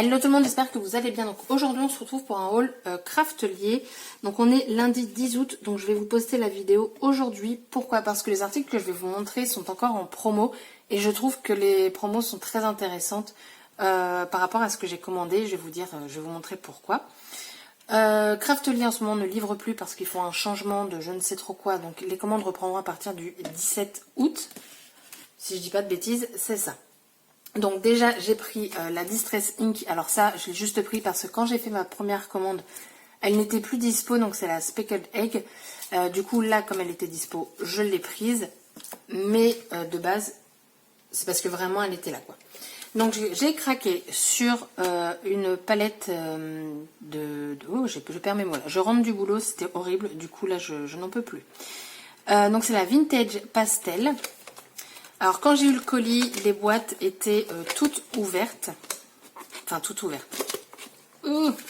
Hello tout le monde, j'espère que vous allez bien. Donc aujourd'hui on se retrouve pour un haul Craftelier. Donc on est lundi 10 août, donc je vais vous poster la vidéo aujourd'hui. Pourquoi? Parce que les articles que je vais vous montrer sont encore en promo et je trouve que les promos sont très intéressantes par rapport à ce que j'ai commandé. Je vais vous montrer pourquoi. Craftelier en ce moment ne livre plus parce qu'ils font un changement de je ne sais trop quoi. Donc les commandes reprendront à partir du 17 août. Si je dis pas de bêtises, c'est ça. Donc déjà j'ai pris la Distress Ink. Alors ça je l'ai juste pris parce que quand j'ai fait ma première commande elle n'était plus dispo, donc c'est la Speckled Egg. Du coup là comme elle était dispo je l'ai prise, mais de base c'est parce que vraiment elle était là quoi. Donc j'ai craqué sur une palette oh je perds mes mots là. Je rentre du boulot, c'était horrible, du coup là je n'en peux plus. Donc c'est la Vintage Pastel. Alors quand j'ai eu le colis, les boîtes étaient toutes ouvertes. Enfin toutes ouvertes.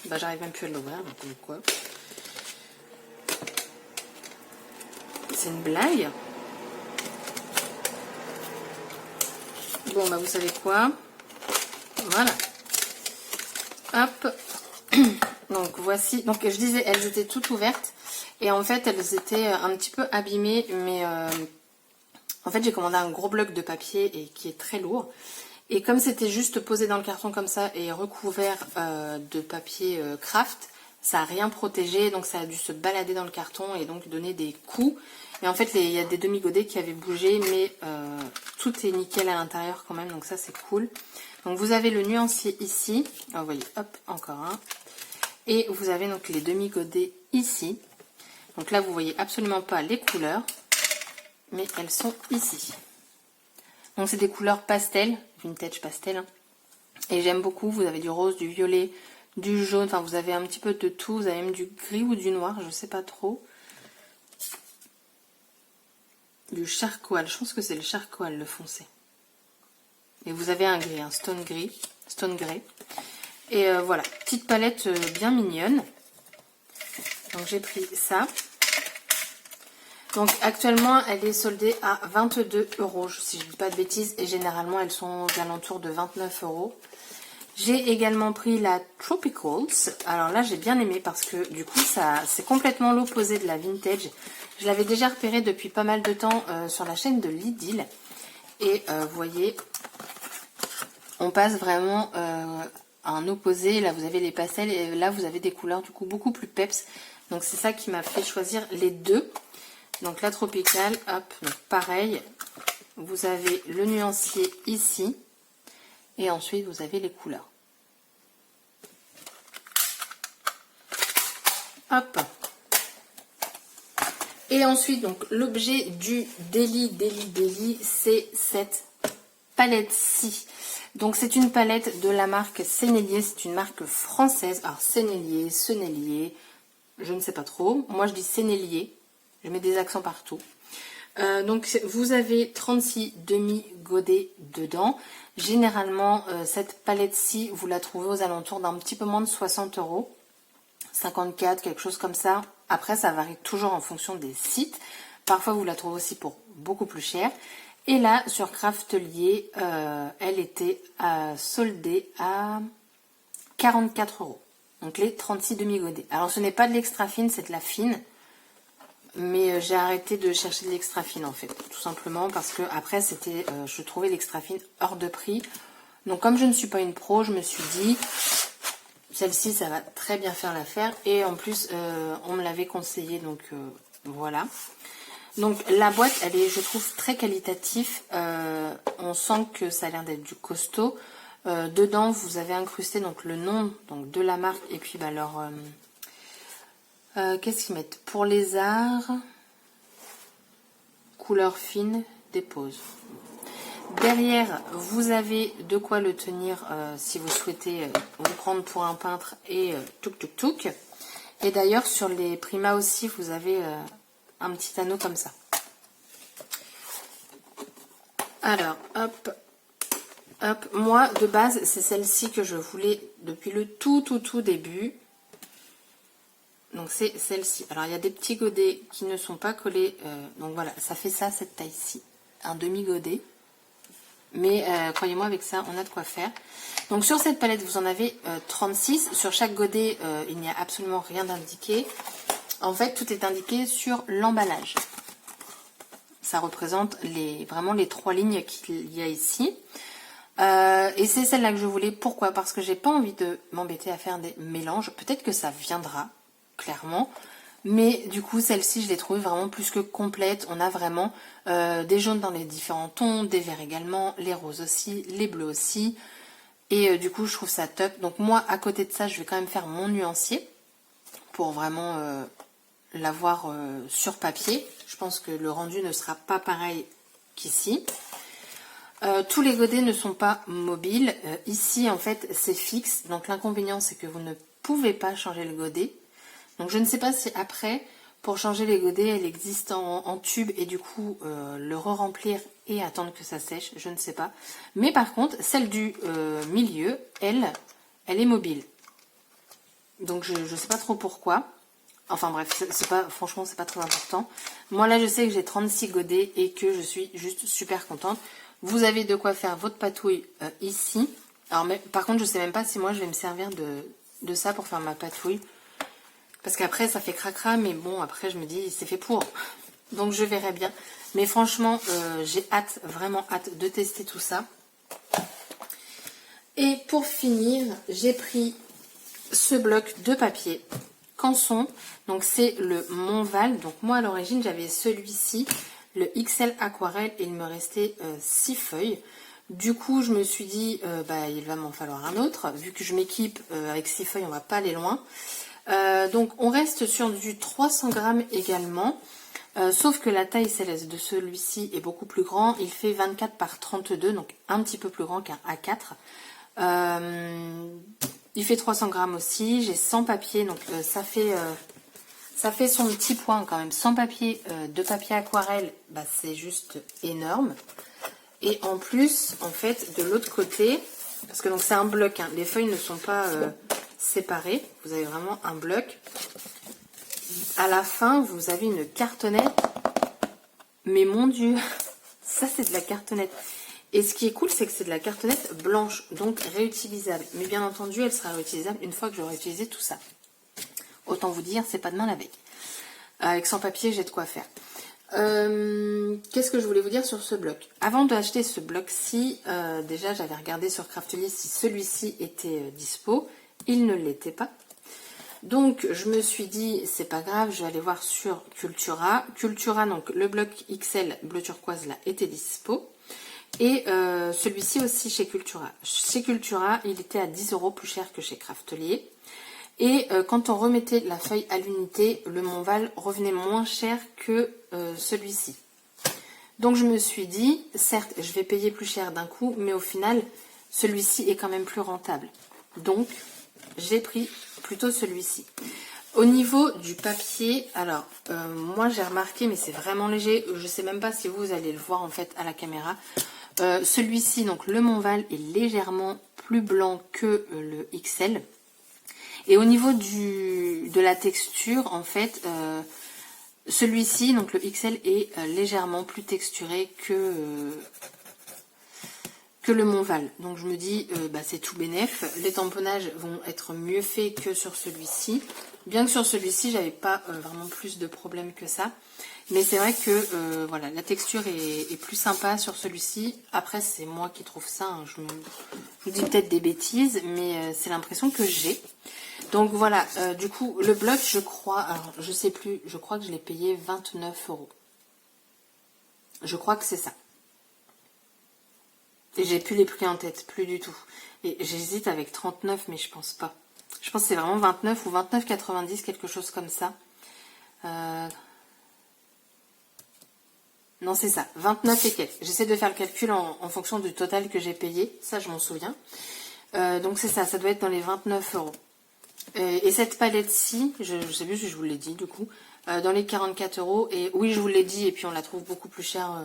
Bah j'arrive même plus à l'ouvrir, donc quoi. C'est une blague. Bon bah vous savez quoi. Voilà. Hop. Donc voici. Donc je disais, elles étaient toutes ouvertes. Et en fait elles étaient un petit peu abîmées, mais... En fait, j'ai commandé un gros bloc de papier et qui est très lourd. Et comme c'était juste posé dans le carton comme ça et recouvert de papier craft, ça n'a rien protégé. Donc ça a dû se balader dans le carton et donc donner des coups. Et en fait, il y a des demi-godets qui avaient bougé, mais tout est nickel à l'intérieur quand même. Donc ça, c'est cool. Donc vous avez le nuancier ici. Ah, vous voyez, hop, encore un. Et vous avez donc les demi-godets ici. Donc là, vous voyez absolument pas les couleurs, mais elles sont ici. Donc c'est des couleurs pastel, vintage pastel, hein. Et j'aime beaucoup. Vous avez du rose, du violet, du jaune, enfin vous avez un petit peu de tout. Vous avez même du gris ou du noir, je sais pas trop. Du charcoal, je pense que c'est le charcoal le foncé. Et vous avez un gris, un stone grey. Et voilà, petite palette bien mignonne. Donc j'ai pris ça. Donc actuellement elle est soldée à 22 €, si je ne dis pas de bêtises, et généralement elles sont aux alentours de 29 €. J'ai également pris la Tropicals. Alors là j'ai bien aimé parce que du coup ça c'est complètement l'opposé de la vintage. Je l'avais déjà repéré depuis pas mal de temps sur la chaîne de Lidl. Et vous voyez, on passe vraiment à un opposé. Là vous avez les pastels et là vous avez des couleurs du coup beaucoup plus peps. Donc c'est ça qui m'a fait choisir les deux. Donc la tropicale, hop, donc pareil, vous avez le nuancier ici, et ensuite vous avez les couleurs. Hop. Et ensuite, donc l'objet du Daily, c'est cette palette-ci. Donc c'est une palette de la marque Sennelier, c'est une marque française. Alors Sennelier, je ne sais pas trop. Moi je dis Sennelier. Je mets des accents partout. Donc vous avez 36 demi-godets dedans. Généralement, cette palette-ci, vous la trouvez aux alentours d'un petit peu moins de 60 €. 54, quelque chose comme ça. Après, ça varie toujours en fonction des sites. Parfois, vous la trouvez aussi pour beaucoup plus cher. Et là, sur Craftelier, elle était soldée à 44 €. Donc les 36 demi-godets. Alors, ce n'est pas de l'extra fine, c'est de la fine. Mais j'ai arrêté de chercher de l'extra fine en fait, tout simplement parce que après c'était, je trouvais l'extra fine hors de prix. Donc comme je ne suis pas une pro, je me suis dit celle-ci ça va très bien faire l'affaire et en plus on me l'avait conseillé, donc voilà. Donc la boîte elle est, je trouve, très qualitatif. On sent que ça a l'air d'être du costaud. Dedans vous avez incrusté donc le nom donc de la marque et puis bah, leur qu'est-ce qu'ils mettent? Pour les arts, couleur fine, dépose. Derrière, vous avez de quoi le tenir si vous souhaitez vous prendre pour un peintre et touk. Et d'ailleurs, sur les Prima aussi, vous avez un petit anneau comme ça. Alors, hop. Moi, de base, c'est celle-ci que je voulais depuis le tout début. Donc c'est celle-ci. Alors il y a des petits godets qui ne sont pas collés. Donc voilà, ça fait ça, cette taille-ci. Un demi-godet. Mais croyez-moi, avec ça, on a de quoi faire. Donc sur cette palette, vous en avez 36. Sur chaque godet, il n'y a absolument rien d'indiqué. En fait, tout est indiqué sur l'emballage. Ça représente vraiment les 3 lignes qu'il y a ici. Et c'est celle-là que je voulais. Pourquoi? Parce que j'ai pas envie de m'embêter à faire des mélanges. Peut-être que ça viendra, clairement. Mais du coup, celle-ci, je l'ai trouvée vraiment plus que complète. On a vraiment des jaunes dans les différents tons, des verts également, les roses aussi, les bleus aussi. Et du coup, je trouve ça top. Donc moi, à côté de ça, je vais quand même faire mon nuancier pour vraiment l'avoir sur papier. Je pense que le rendu ne sera pas pareil qu'ici. Tous les godets ne sont pas mobiles. Ici, en fait, c'est fixe. Donc l'inconvénient, c'est que vous ne pouvez pas changer le godet. Donc je ne sais pas si après, pour changer les godets, elle existe en tube et du coup le re-remplir et attendre que ça sèche, je ne sais pas. Mais par contre, celle du milieu, elle est mobile. Donc je ne sais pas trop pourquoi. Enfin bref, franchement, c'est pas très important. Moi là, je sais que j'ai 36 godets et que je suis juste super contente. Vous avez de quoi faire votre patouille ici. Alors, mais, par contre, je sais même pas si moi je vais me servir de ça pour faire ma patouille. Parce qu'après, ça fait cracra, mais bon, après, je me dis, c'est fait pour. Donc, je verrai bien. Mais franchement, j'ai hâte, vraiment hâte de tester tout ça. Et pour finir, j'ai pris ce bloc de papier Canson. Donc, c'est le Montval. Donc, moi, à l'origine, j'avais celui-ci, le XL Aquarelle, et il me restait 6 feuilles. Du coup, je me suis dit, il va m'en falloir un autre. Vu que je m'équipe avec 6 feuilles, on va pas aller loin. Donc on reste sur du 300 grammes également, sauf que la taille céleste de celui-ci est beaucoup plus grand. Il fait 24 par 32, donc un petit peu plus grand qu'un A4. Il fait 300 grammes aussi. J'ai 100 papiers, donc ça fait son petit point quand même. 100 papiers de papier aquarelle, c'est juste énorme. Et en plus, en fait, de l'autre côté, parce que donc c'est un bloc, hein, les feuilles ne sont pas séparées, vous avez vraiment un bloc. À la fin, vous avez une cartonnette, mais mon Dieu, ça c'est de la cartonnette. Et ce qui est cool, c'est que c'est de la cartonnette blanche, donc réutilisable. Mais bien entendu, elle sera réutilisable une fois que j'aurai utilisé tout ça. Autant vous dire, c'est pas demain la veille. Avec 100 papiers, j'ai de quoi faire. Qu'est-ce que je voulais vous dire sur ce bloc? Avant d'acheter ce bloc-ci, déjà j'avais regardé sur Craftelier si celui-ci était dispo. Il ne l'était pas. Donc je me suis dit, c'est pas grave, je vais aller voir sur Cultura. Cultura, donc le bloc XL bleu turquoise là était dispo. Et celui-ci aussi chez Cultura. Chez Cultura, il était à 10 € plus cher que chez Craftelier. Et quand on remettait la feuille à l'unité, le Montval revenait moins cher que celui-ci. Donc je me suis dit, certes, je vais payer plus cher d'un coup, mais au final, celui-ci est quand même plus rentable. Donc, j'ai pris plutôt celui-ci. Au niveau du papier, alors, moi j'ai remarqué, mais c'est vraiment léger, je ne sais même pas si vous allez le voir en fait à la caméra. Celui-ci, donc le Montval, est légèrement plus blanc que le XL. Et au niveau de la texture, en fait, celui-ci, donc le XL, est légèrement plus texturé que le Montval. Donc je me dis, c'est tout bénef. Les tamponnages vont être mieux faits que sur celui-ci. Bien que sur celui-ci, j'avais pas vraiment plus de problèmes que ça. Mais c'est vrai que voilà, la texture est plus sympa sur celui-ci. Après, c'est moi qui trouve ça. Hein. Je vous dis peut-être des bêtises, mais c'est l'impression que j'ai. Donc voilà, du coup, le bloc, je crois, alors je sais plus, je crois que je l'ai payé 29 €. Je crois que c'est ça. Et j'ai plus les prix en tête, plus du tout. Et j'hésite avec 39, mais je pense pas. Je pense que c'est vraiment 29 ou 29,90, quelque chose comme ça. Non, c'est ça, 29 et quelques. J'essaie de faire le calcul en fonction du total que j'ai payé, ça je m'en souviens. Donc c'est ça, ça doit être dans les 29 €. Et cette palette-ci, je sais plus si je vous l'ai dit du coup, dans les 44 €. Et oui, je vous l'ai dit, et puis on la trouve beaucoup plus chère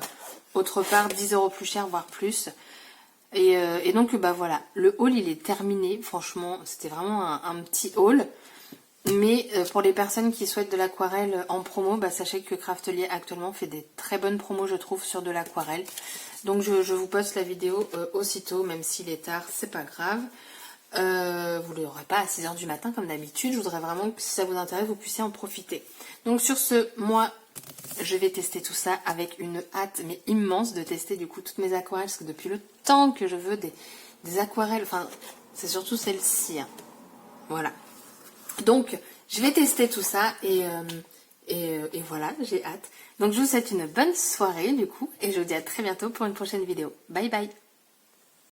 autre part, 10 € plus cher, voire plus. Et donc, voilà, le haul, il est terminé. Franchement, c'était vraiment un petit haul. Mais pour les personnes qui souhaitent de l'aquarelle en promo, bah, sachez que Craftelier actuellement fait des très bonnes promos, je trouve, sur de l'aquarelle. Donc je vous poste la vidéo aussitôt, même s'il est tard, c'est pas grave. Vous ne l'aurez pas à 6 h du matin comme d'habitude. Je voudrais vraiment que si ça vous intéresse, vous puissiez en profiter. Donc sur ce, moi, je vais tester tout ça avec une hâte mais immense de tester du coup toutes mes aquarelles. Parce que depuis le temps que je veux des aquarelles, enfin c'est surtout celle-ci. Hein. Voilà. Donc je vais tester tout ça et voilà, j'ai hâte. Donc je vous souhaite une bonne soirée du coup et je vous dis à très bientôt pour une prochaine vidéo. Bye bye.